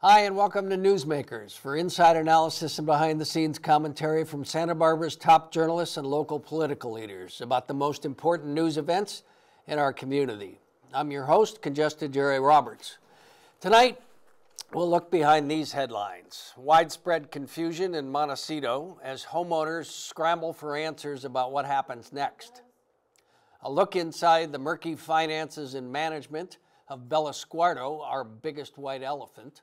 Hi, and welcome to Newsmakers for inside analysis and behind-the-scenes commentary from Santa Barbara's top journalists and local political leaders about the most important news events in our community. I'm your host, Congested Jerry Roberts. Tonight, we'll look behind these headlines. Widespread confusion in Montecito as homeowners scramble for answers about what happens next. A look inside the murky finances and management of Bellosguardo, our biggest white elephant.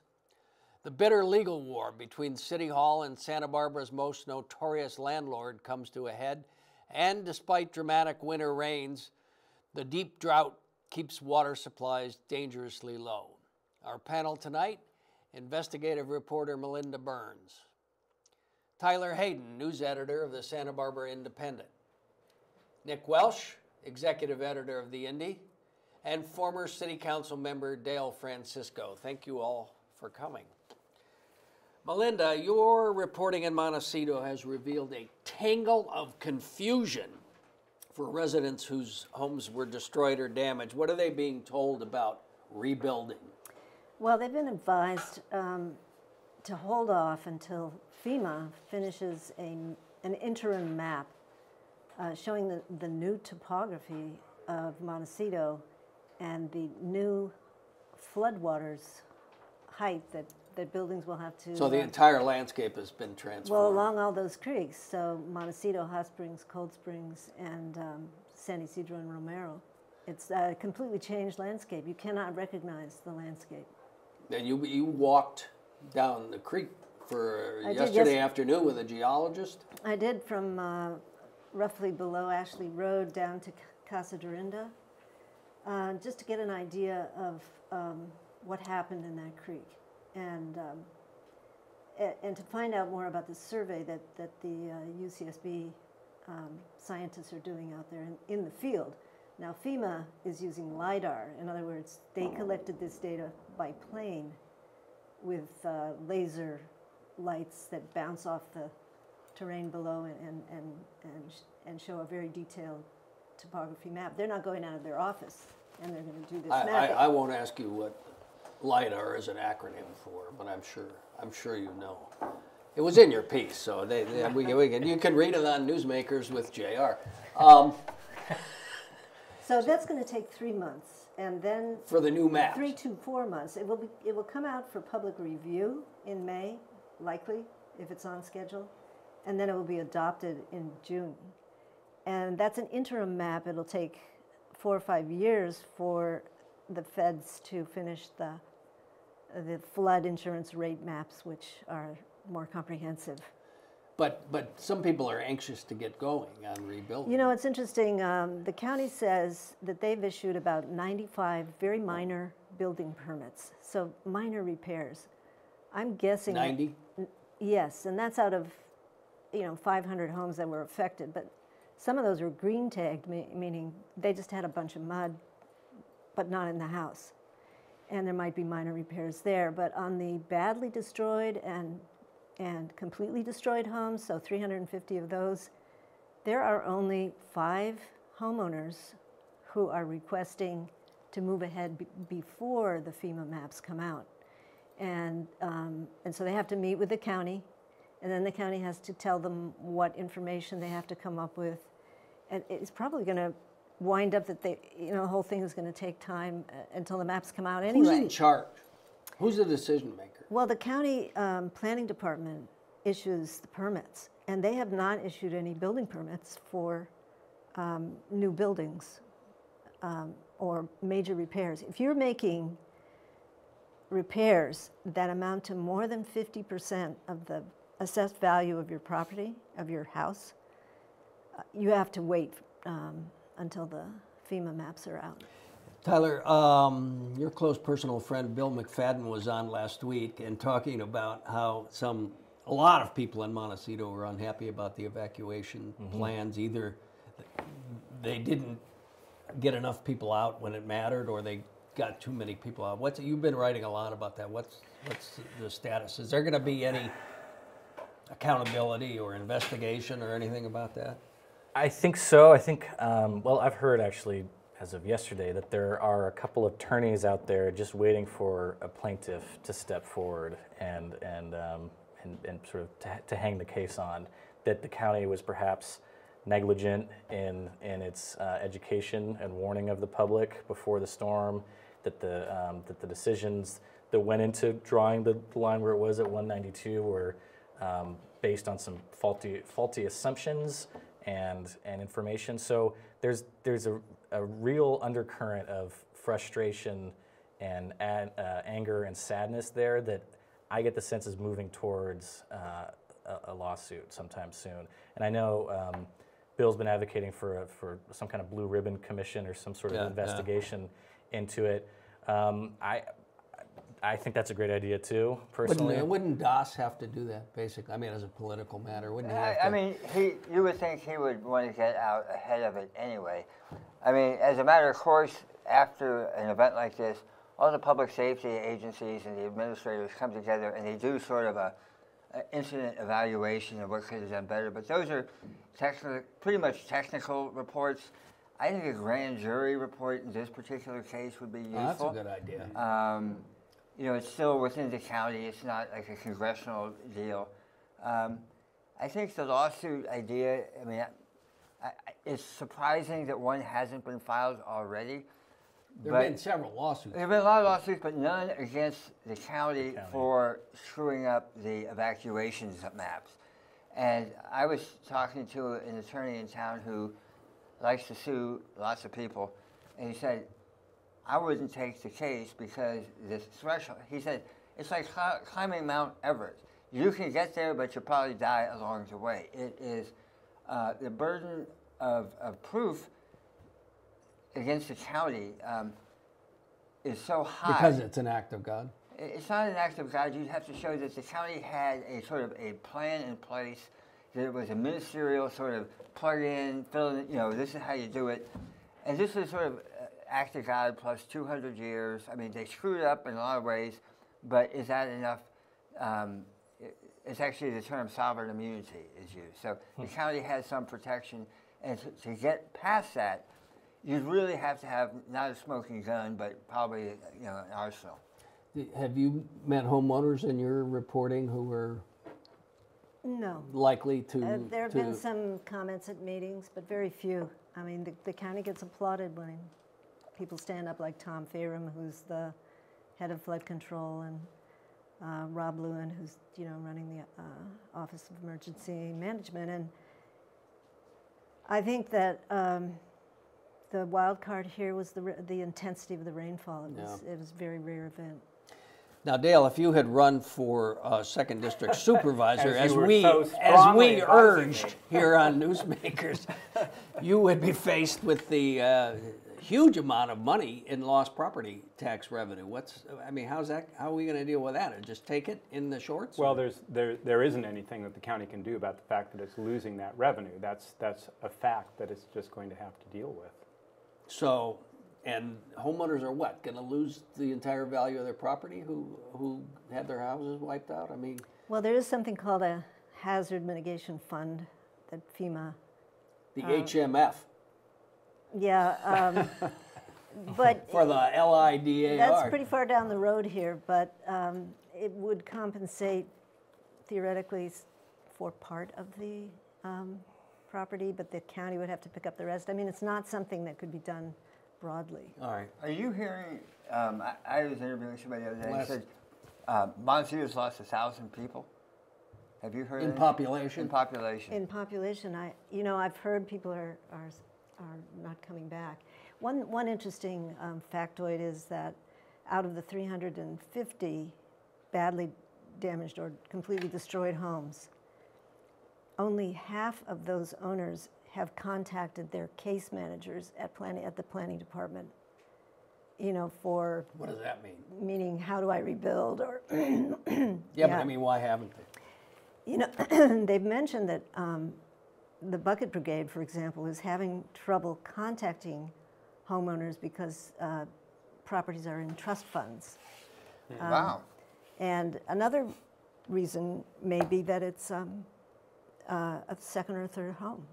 The bitter legal war between City Hall and Santa Barbara's most notorious landlord comes to a head, and despite dramatic winter rains, the deep drought keeps water supplies dangerously low. Our panel tonight, investigative reporter Melinda Burns, Tyler Hayden, news editor of the Santa Barbara Independent, Nick Welsh, executive editor of the Indy, and former City Council member Dale Francisco. Thank you all for coming. Melinda, your reporting in Montecito has revealed a tangle of confusion for residents whose homes were destroyed or damaged. What are they being told about rebuilding? Well, they've been advised to hold off until FEMA finishes an interim map showing the new topography of Montecito and the new floodwaters height that buildings will have to... So the entire landscape has been transformed. Well, along all those creeks, so Montecito, Hot Springs, Cold Springs, and San Isidro and Romero. It's a completely changed landscape. You cannot recognize the landscape. And you walked down the creek for yesterday afternoon with a geologist? I did, from roughly below Ashley Road down to Casa Dorinda, just to get an idea of what happened in that creek. And to find out more about the survey that the UCSB scientists are doing out there in the field. Now, FEMA is using LIDAR. In other words, they collected this data by plane with laser lights that bounce off the terrain below and show a very detailed topography map. They're not going out of their office, and they're going to do this mapping. I won't ask you what LIDAR is an acronym for, but I'm sure you know. It was in your piece, so you can read it on Newsmakers with JR. So that's going to take 3 months, and then for the new map, 3 to 4 months. It will come out for public review in May, likely if it's on schedule, and then it will be adopted in June. And that's an interim map. It'll take 4 or 5 years for the feds to finish the flood insurance rate maps, which are more comprehensive. But some people are anxious to get going on rebuilding. You know, it's interesting. The county says that they've issued about 95 very minor building permits, so minor repairs. I'm guessing 90? Yes, and that's out of 500 homes that were affected. But some of those were green tagged, meaning they just had a bunch of mud, but not in the house. And there might be minor repairs there. But on the badly destroyed and completely destroyed homes, so 350 of those, there are only 5 homeowners who are requesting to move ahead before the FEMA maps come out. And so they have to meet with the county, and then the county has to tell them what information they have to come up with. And it's probably going to wind up that the whole thing is going to take time until the maps come out anyway. Who's in charge? Who's the decision maker? Well, the county planning department issues the permits, and they have not issued any building permits for new buildings or major repairs. If you're making repairs that amount to more than 50% of the assessed value of your property, of your house, you have to wait until the FEMA maps are out. Tyler, your close personal friend Bill McFadden was on last week and talking about how a lot of people in Montecito were unhappy about the evacuation plans. Either they didn't get enough people out when it mattered, or they got too many people out. You've been writing a lot about that. What's the status? Is there going to be any accountability or investigation or anything about that? I think so. I think, well, I've heard actually as of yesterday, that there are a couple of attorneys out there just waiting for a plaintiff to step forward and sort of to hang the case on, that the county was perhaps negligent in its education and warning of the public before the storm, that the decisions that went into drawing the line where it was at 192 were based on some faulty assumptions and information. So there's a real undercurrent of frustration and anger and sadness there that I get the sense is moving towards a lawsuit sometime soon. And I know Bill's been advocating for some kind of blue ribbon commission or some sort of investigation into it. I think that's a great idea too, personally. Wouldn't DAS have to do that, basically? I mean, as a political matter, wouldn't he have to? I mean, you would think he would want to get out ahead of it anyway. I mean, as a matter of course, after an event like this, all the public safety agencies and the administrators come together and they do sort of an incident evaluation of what could have done better. But those are pretty much technical reports. I think a grand jury report in this particular case would be useful. That's a good idea. You know, it's still within the county. It's not like a congressional deal. I think the lawsuit idea, I mean, it's surprising that one hasn't been filed already. There have been several lawsuits. There have been a lot of lawsuits, but none against the county for screwing up the evacuations maps. And I was talking to an attorney in town who likes to sue lots of people, and he said, I wouldn't take the case because this threshold, he said, it's like climbing Mount Everest. You can get there, but you'll probably die along the way. It is the burden of proof against the county is so high. Because it's an act of God? It's not an act of God. You'd have to show that the county had a sort of a plan in place, that it was a ministerial sort of plug in, fill in, you know, this is how you do it. And this is sort of act of God plus 200 years. I mean, they screwed up in a lot of ways, but is that enough? It's actually the term sovereign immunity is used. So the county has some protection, and to get past that, you'd really have to have not a smoking gun, but probably an arsenal. Have you met homeowners in your reporting who were likely to? There have been some comments at meetings, but very few. I mean, the county gets applauded when people stand up, like Tom Farum, who's the head of flood control, and Rob Lewin, who's running the Office of Emergency Management. And I think that the wild card here was the intensity of the rainfall. It was a very rare event. Now, Dale, if you had run for second district supervisor, as we urged here on Newsmakers, you would be faced with the huge amount of money in lost property tax revenue. How are we going to deal with that? Or just take it in the shorts? Well, there isn't anything that the county can do about the fact that it's losing that revenue. That's a fact that it's just going to have to deal with. So, and homeowners are what, going to lose the entire value of their property who had their houses wiped out? I mean, well, there is something called a hazard mitigation fund that FEMA. The HMF. Yeah, but for the LIDAR. That's pretty far down the road here, but it would compensate theoretically for part of the property, but the county would have to pick up the rest. I mean, it's not something that could be done broadly. All right. Are you hearing? I was interviewing somebody the other day and said Montecito's lost 1,000 people. Have you heard? In population. In population. In population, I've heard people are not coming back. One interesting factoid is that out of the 350 badly damaged or completely destroyed homes, only half of those owners have contacted their case managers at the planning department. For what does that mean? Meaning, how do I rebuild? Or yeah, but I mean, why haven't they? They've mentioned that the Bucket Brigade, for example, is having trouble contacting homeowners because properties are in trust funds. Wow. And another reason may be that it's a second or third home.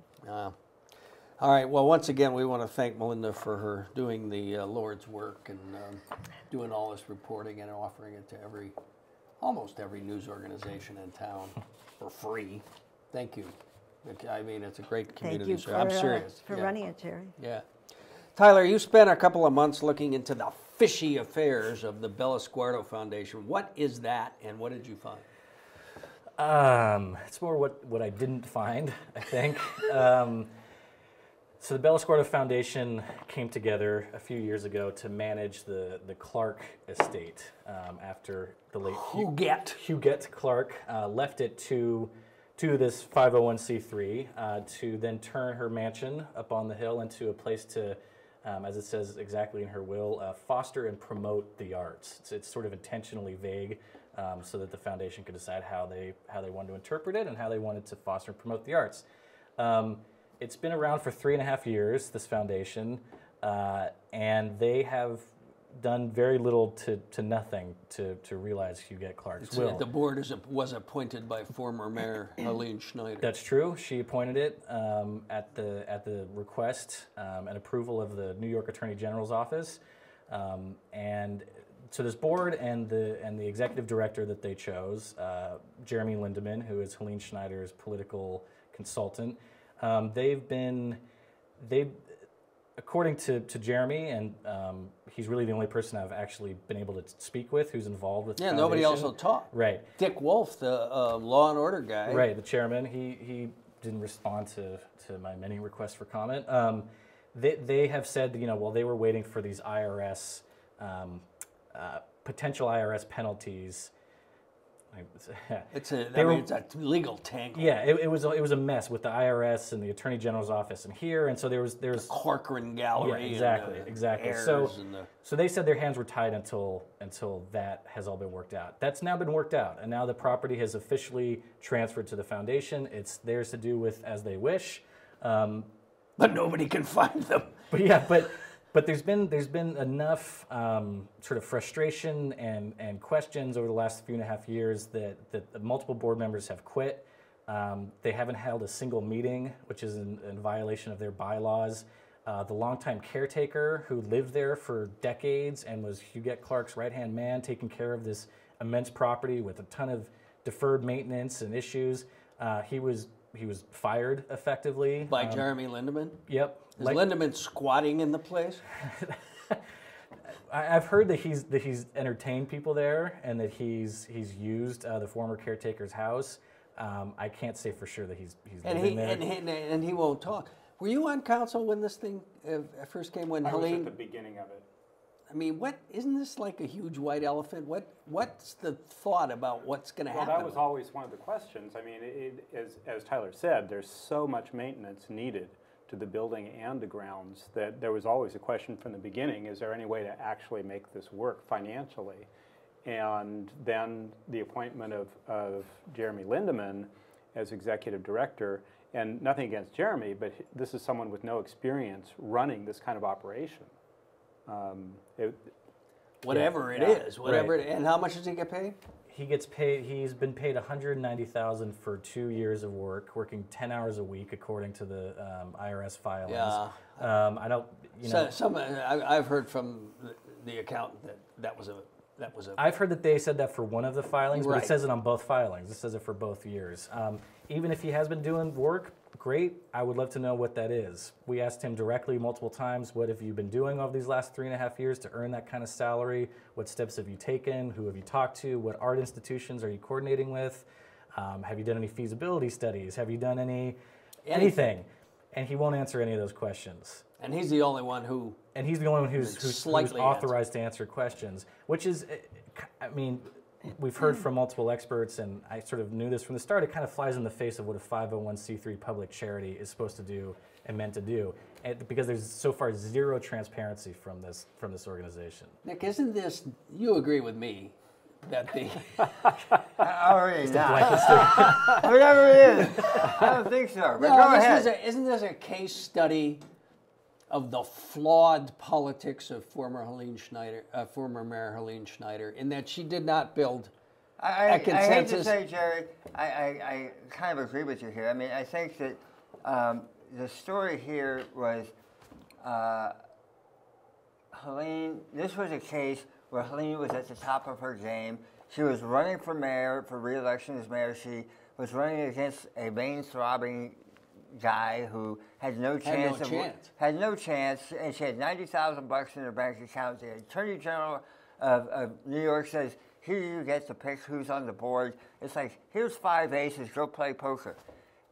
All right. Well, once again, we want to thank Melinda for her doing the Lord's work and doing all this reporting and offering it to almost every news organization in town for free. Thank you. I mean, it's a great community. Thank you I'm serious. for running it, Jerry. Yeah. Tyler, you spent a couple of months looking into the fishy affairs of the Bellosguardo Foundation. What is that, and what did you find? It's more what I didn't find, I think. So the Bellosguardo Foundation came together a few years ago to manage the Clark estate after the late Huguette Clark left it to this 501c3 to then turn her mansion up on the hill into a place to, as it says exactly in her will, foster and promote the arts. It's sort of intentionally vague so that the foundation could decide how they wanted to interpret it and how they wanted to foster and promote the arts. It's been around for 3.5 years, this foundation, and they have done very little to nothing to realize Huguette Clark's will. The board was appointed by former Mayor Helene Schneider. That's true. She appointed it at the request and approval of the New York Attorney General's office, and so this board and the executive director that they chose, Jeremy Lindeman, who is Helene Schneider's political consultant. According to Jeremy, and he's really the only person I've actually been able to speak with who's involved with the foundation. Nobody else will talk. Right. Dick Wolf, the law and order guy. Right, the chairman, he didn't respond to my many requests for comment. They have said, while they were waiting for these IRS, potential IRS penalties. It's a legal tangle. Yeah, it was a mess with the IRS and the Attorney General's office and here, and so there's the Corcoran Gallery. Yeah, exactly. So they said their hands were tied until that has all been worked out. That's now been worked out, and now the property has officially transferred to the foundation. It's theirs to do with as they wish. But nobody can find them. But there's been enough sort of frustration and questions over the last 3.5 years that multiple board members have quit. They haven't held a single meeting, which is in violation of their bylaws. The longtime caretaker who lived there for decades and was Huguette Clark's right-hand man, taking care of this immense property with a ton of deferred maintenance and issues, he was fired effectively by Jeremy Lindeman. Yep. Is Lindeman squatting in the place? I've heard that he's entertained people there and that he's used the former caretaker's house. I can't say for sure that he's living there. And he won't talk. Were you on council when this thing first came? When Helene? I was at the beginning of it. I mean, isn't this like a huge white elephant? What's the thought about what's going to happen? Well, that was always one of the questions. I mean, as Tyler said, there's so much maintenance needed to the building and the grounds that there was always a question from the beginning, is there any way to actually make this work financially? And then the appointment of Jeremy Lindeman as executive director, and nothing against Jeremy, but this is someone with no experience running this kind of operation. Whatever it is. And how much does he get paid? He gets paid. He's been paid $190,000 for 2 years of work, working 10 hours a week, according to the IRS filings. Yeah. I don't. I've heard from the accountant that was a. I've heard that they said that for one of the filings, right. But it says it on both filings. It says it for both years. Even if he has been doing work, great. I would love to know what that is. We asked him directly multiple times, what have you been doing over these last 3.5 years to earn that kind of salary? What steps have you taken? Who have you talked to? What art institutions are you coordinating with? Have you done any feasibility studies? Have you done anything? And he won't answer any of those questions. And he's the only one who... And he's the only one who's authorized to answer questions, which is, I mean, we've heard from multiple experts, and I sort of knew this from the start, it kind of flies in the face of what a 501c3 public charity is supposed to do and meant to do, because there's so far zero transparency from this organization. Nick, isn't this, you agree with me, that the... Already not. Whatever it is. I don't think so, but go ahead. Isn't this a case study of the flawed politics of former Mayor Helene Schneider, in that she did not build a consensus. I hate to say, Jerry, I kind of agree with you here. I mean, I think that the story here was Helene. This was a case where Helene was at the top of her game. She was running for mayor, for re-election as mayor. She was running against a vein-throbbing guy who had no chance. Had no chance, and she had $90,000 in her bank account. The Attorney General of New York says, here you get to pick who's on the board. It's like, here's 5 aces, go play poker.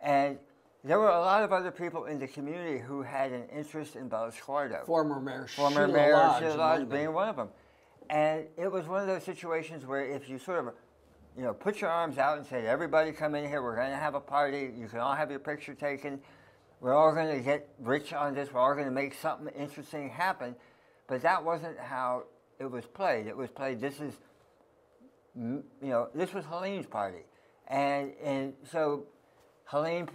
And there were a lot of other people in the community who had an interest in Bellosguardo. Former Mayor Sheila Lodge being one of them. And it was one of those situations where if you sort of, you know, put your arms out and said, everybody come in here, we're going to have a party, you can all have your picture taken, we're all going to get rich on this, we're all going to make something interesting happen. But that wasn't how it was played. It was played, this is, you know, this was Helene's party. And so Helene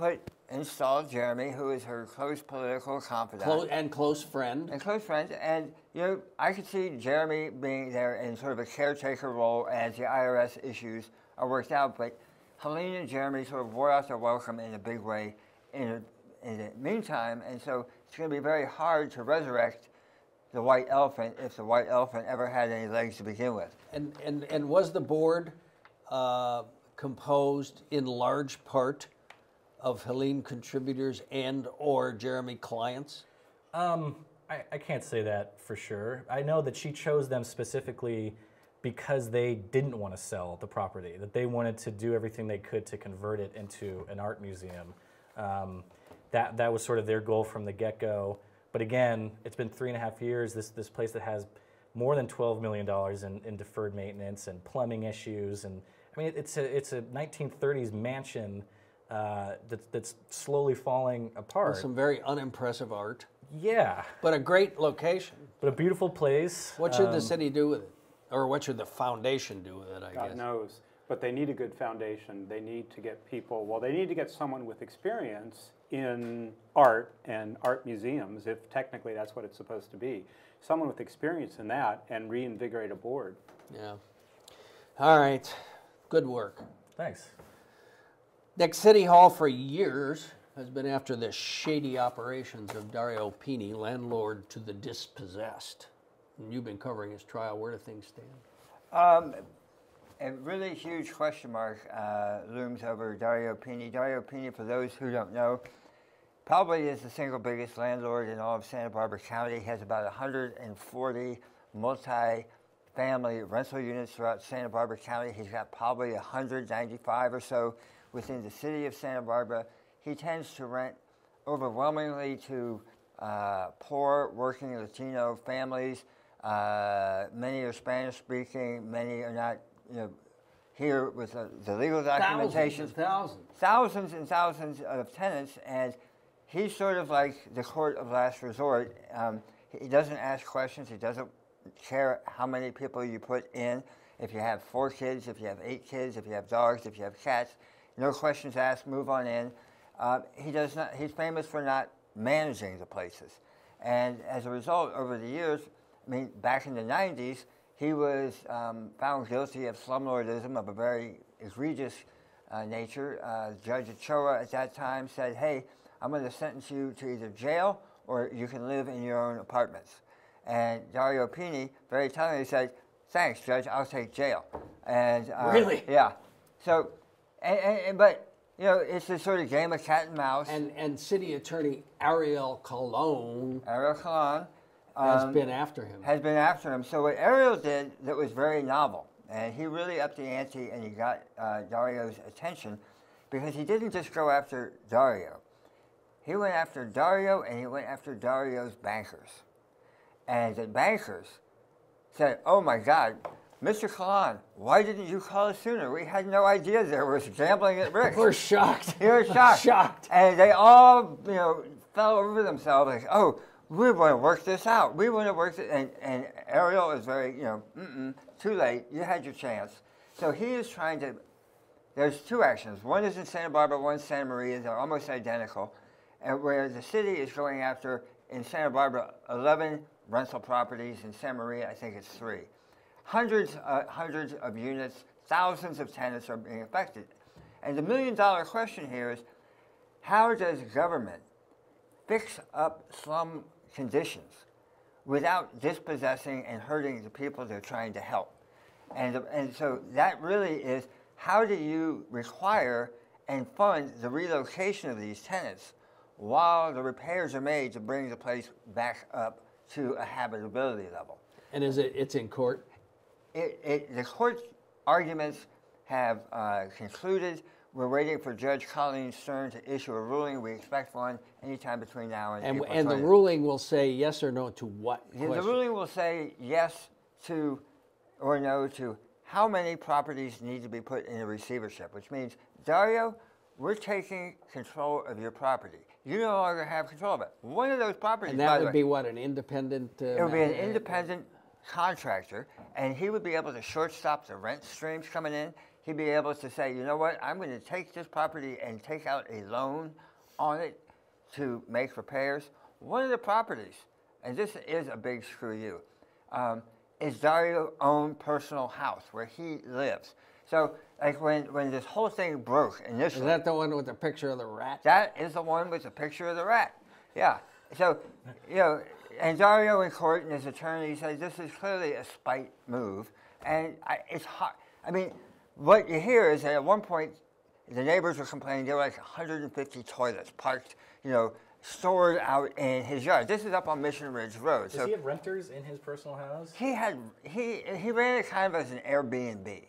installed Jeremy, who is her close political confidant. And close friend. And close friend. And, you know, I could see Jeremy being there in sort of a caretaker role as the IRS issues are worked out. But Helene and Jeremy sort of wore out their welcome in a big way in the meantime. And so it's going to be very hard to resurrect the white elephant if the white elephant ever had any legs to begin with. And was the board composed in large part of Helene contributors and or Jeremy clients? I can't say that for sure. I know that she chose them specifically because they didn't want to sell the property, that they wanted to do everything they could to convert it into an art museum. That was sort of their goal from the get-go. But again, it's been 3.5 years, this place that has more than $12 million in deferred maintenance and plumbing issues. And I mean, it's a 1930s mansion that's slowly falling apart. With some very unimpressive art. Yeah. But a great location. But a beautiful place. What should the city do with it? Or what should the foundation do with it, I guess? God knows. But they need a good foundation. They need to get people, well, they need to get someone with experience in art and art museums, if technically that's what it's supposed to be. Someone with experience in that and reinvigorate a board. Yeah. All right. Good work. Thanks. Next, City Hall for years has been after the shady operations of Dario Pini, landlord to the dispossessed. And you've been covering his trial. Where do things stand? A really huge question mark looms over Dario Pini. Dario Pini, for those who don't know, probably is the single biggest landlord in all of Santa Barbara County. He has about 140 multi-family rental units throughout Santa Barbara County. He's got probably 195 or so within the city of Santa Barbara. He tends to rent overwhelmingly to poor working Latino families. Many are Spanish speaking, many are not, you know, here with the legal documentation. Thousands and thousands of tenants, and he's sort of like the court of last resort. He doesn't ask questions, he doesn't care how many people you put in. If you have 4 kids, if you have 8 kids, if you have dogs, if you have cats, no questions asked, move on in. He's famous for not managing the places. And as a result, over the years, I mean, back in the 90s, he was found guilty of slumlordism of a very egregious nature. Judge Ochoa at that time said, hey, I'm going to sentence you to either jail or you can live in your own apartments. And Dario Pini very tellingly said, thanks, Judge, I'll take jail. And really? Yeah. So, but, you know, it's a sort of game of cat and mouse. And City Attorney Ariel Colon has been after him. Has been after him. So what Ariel did that was very novel, and he really upped the ante and he got Dario's attention, because he didn't just go after Dario. He went after Dario and he went after Dario's bankers. And the bankers said, oh my God, Mr. Colon, why didn't you call us sooner? We had no idea there was gambling at risk. We're shocked. They were shocked. Shocked. And they all, you know, fell over themselves like, oh, we want to work this out. We want to work it. And Ariel is very, you know, too late. You had your chance. So he is trying to, there's 2 actions. One is in Santa Barbara, one in Santa Maria. They're almost identical. And where the city is going after, in Santa Barbara, 11 rental properties. In Santa Maria, I think it's 3. Hundreds of units, thousands of tenants are being affected. And the $1 million question here is, how does government fix up slum conditions without dispossessing and hurting the people they're trying to help. And so that really is, how do you require and fund the relocation of these tenants while the repairs are made to bring the place back up to a habitability level? And it's in court? The court arguments have concluded. We're waiting for Judge Colleen Stern to issue a ruling. We expect one anytime between now and April 20th. And the ruling will say yes or no to what question? The ruling will say yes to or no to how many properties need to be put in a receivership, which means, Dario, we're taking control of your property. You no longer have control of it. One of those properties, and that would be what, an independent? It would be an independent contractor, and he would be able to shortstop the rent streams coming in. He'd be able to say, you know what, I'm going to take this property and take out a loan on it to make repairs. One of the properties, and this is a big screw you, is Dario's own personal house where he lives. So, like when this whole thing broke initially. Is that the one with the picture of the rat? That is the one with the picture of the rat. Yeah. So, you know, and Dario in court and his attorney said this is clearly a spite move, and it's hard. I mean, what you hear is that at one point the neighbors were complaining there were like 150 toilets parked, you know, stored out in his yard. This is up on Mission Ridge Road. Does he have renters in his personal house? He ran it kind of as an Airbnb.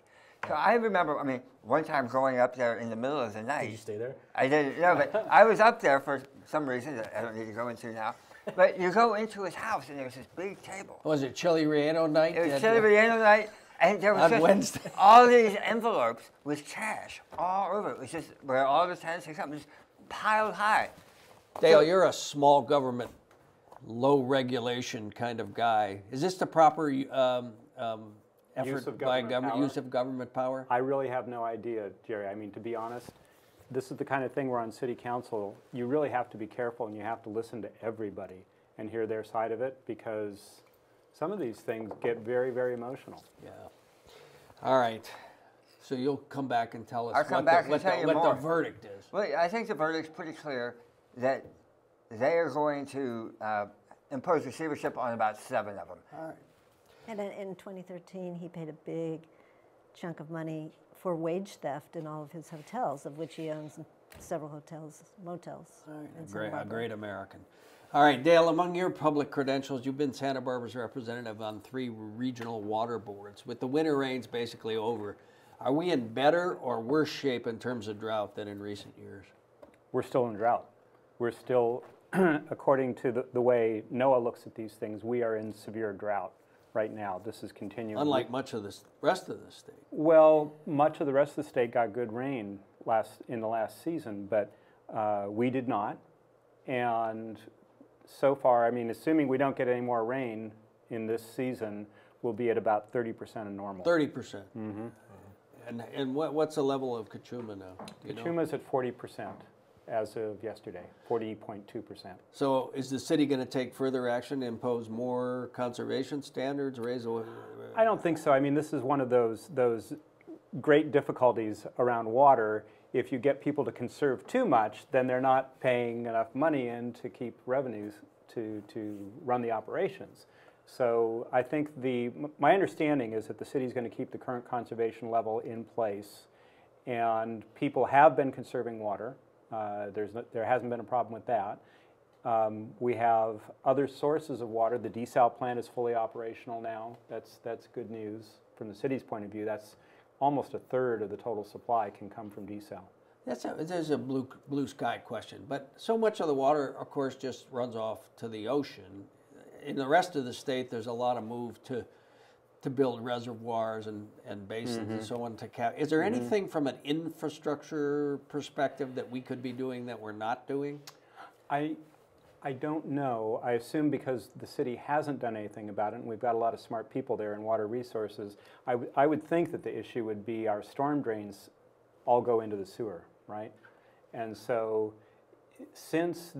So I remember, I mean, one time going up there in the middle of the night. Did you stay there? I didn't, no, but I was up there for some reason that I don't need to go into now. But you go into his house and there's this big table. Was it Chili Relleno night? It was Chili Relleno night, and there was on just Wednesday. all these envelopes with cash all over. It was just where all the tenants had come, just piled high. Dale, you're a small government, low regulation kind of guy. Is this the proper effort by government, use of government power? I really have no idea, Jerry. I mean, to be honest, this is the kind of thing where on city council, you really have to be careful and you have to listen to everybody and hear their side of it, because some of these things get very, very emotional. Yeah. All right. So you'll come back and tell us what the verdict is. Well, I think the verdict's pretty clear that they are going to impose receivership on about 7 of them. All right. And in 2013, he paid a big chunk of money for wage theft in all of his hotels, of which he owns several hotels, motels. All right. A great American. All right, Dale, among your public credentials, you've been Santa Barbara's representative on 3 regional water boards. With the winter rains basically over, are we in better or worse shape in terms of drought than in recent years? We're still in drought. We're still, according to the way NOAA looks at these things, we are in severe drought right now. This is continuing. Unlike much of the rest of the state. Well, much of the rest of the state got good rain in the last season, but we did not. And so far, I mean, assuming we don't get any more rain in this season, we'll be at about 30% of normal. 30%? Mm-hmm. And what's the level of Kachuma now? Kachuma's at 40% as of yesterday, 40.2%. So is the city going to take further action, impose more conservation standards, raise? I don't think so. I mean, this is one of those great difficulties around water. If you get people to conserve too much, then they're not paying enough money in to keep revenues to run the operations. So I think my understanding is that the city is going to keep the current conservation level in place, and people have been conserving water. There hasn't been a problem with that. We have other sources of water. The desal plant is fully operational now. That's good news from the city's point of view. That's almost 1/3 of the total supply can come from desal. There's a blue sky question, but so much of the water, of course, just runs off to the ocean. In the rest of the state, there's a lot of move to build reservoirs and basins and so on. Is there anything from an infrastructure perspective that we could be doing that we're not doing? I don't know. I assume because the city hasn't done anything about it, and we've got a lot of smart people there in water resources, I would think that the issue would be our storm drains all go into the sewer, right? And so since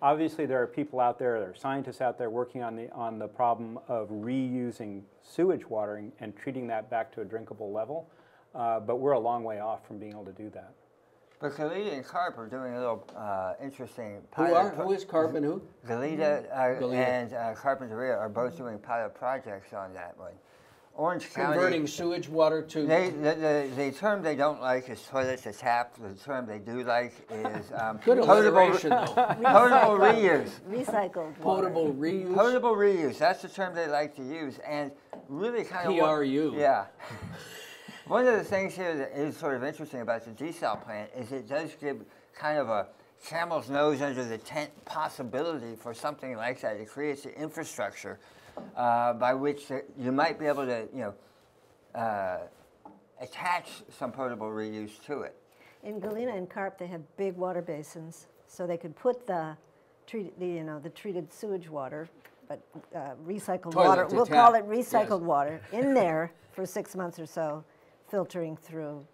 obviously there are people out there, there are scientists out there working on the problem of reusing sewage water and treating that back to a drinkable level, but we're a long way off from being able to do that. But Galita and Carp are doing a little interesting Who is Carp and who? Galita and Carpinteria are both doing pilot projects on that one. Orange County. Converting sewage water to... The term they don't like is toilet to tap. The term they do like is Good alliteration, though. potable reuse. Recycled water. Potable reuse? Potable reuse. That's the term they like to use. And really kind of... PRU. Yeah. One of the things here that is sort of interesting about the desal plant is it does give kind of a camel's nose under the tent possibility for something like that. It creates the infrastructure by which you might be able to, attach some potable reuse to it. In Galena and Carp, they have big water basins, so they could put the treated sewage water, but recycled Toilet water. to We'll tap. call it recycled Yes. water in there for 6 months or so, filtering through,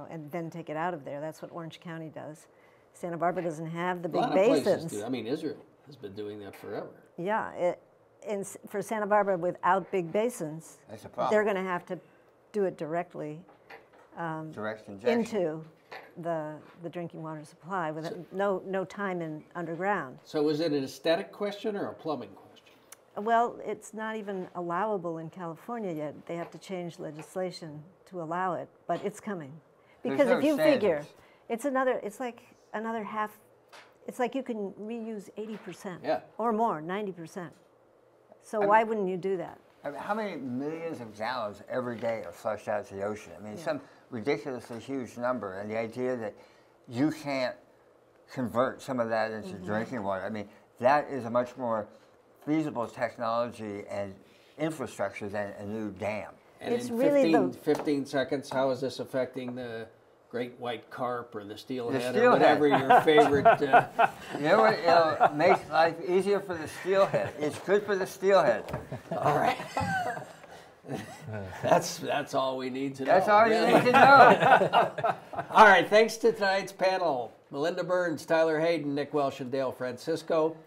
and then take it out of there. That's what Orange County does. Santa Barbara doesn't have the A big lot of basins. places do. I mean, Israel has been doing that forever. Yeah, for Santa Barbara without big basins, That's a problem. they're going to have to do it directly Direct injection. into the drinking water supply with no time in underground. So is it an aesthetic question or a plumbing question? Well, it's not even allowable in California yet. They have to change legislation to allow it, but it's coming. Because There's if no you figure, standards. it's like another half, it's like you can reuse 80% Yeah. or more, 90%. So why wouldn't you do that? I mean, how many millions of gallons every day are flushed out to the ocean? I mean, some ridiculously huge number. And the idea that you can't convert some of that into drinking water, I mean, that is a much more feasible technology and infrastructure than a new dam. And It's in really 15 seconds, how is this affecting the great white carp or the steelhead or steelhead. whatever your favorite... You know what? It'll make life easier for the steelhead. It's good for the steelhead. All right. That's all we need to know. That's all you really. need to know. All right, thanks to tonight's panel, Melinda Burns, Tyler Hayden, Nick Welsh, and Dale Francisco.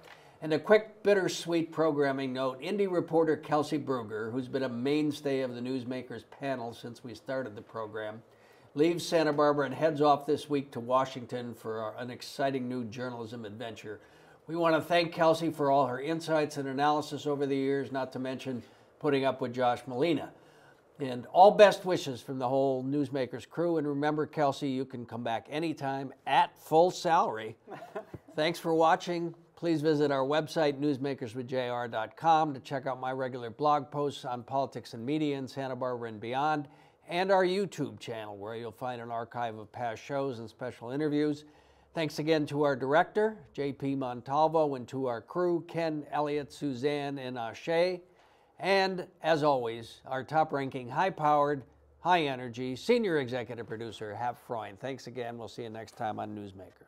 And a quick bittersweet programming note, indie reporter Kelsey Bruger, who's been a mainstay of the Newsmakers panel since we started the program, leaves Santa Barbara and heads off this week to Washington for an exciting new journalism adventure. We want to thank Kelsey for all her insights and analysis over the years, not to mention putting up with Josh Molina. And all best wishes from the whole Newsmakers crew. And remember, Kelsey, you can come back anytime at full salary. Thanks for watching. Please visit our website, newsmakerswithjr.com, to check out my regular blog posts on politics and media in Santa Barbara and beyond, and our YouTube channel, where you'll find an archive of past shows and special interviews. Thanks again to our director, J.P. Montalvo, and to our crew, Ken, Elliott, Suzanne, and Ashe. And, as always, our top-ranking, high-powered, high-energy senior executive producer, Hap Freund. Thanks again. We'll see you next time on Newsmakers.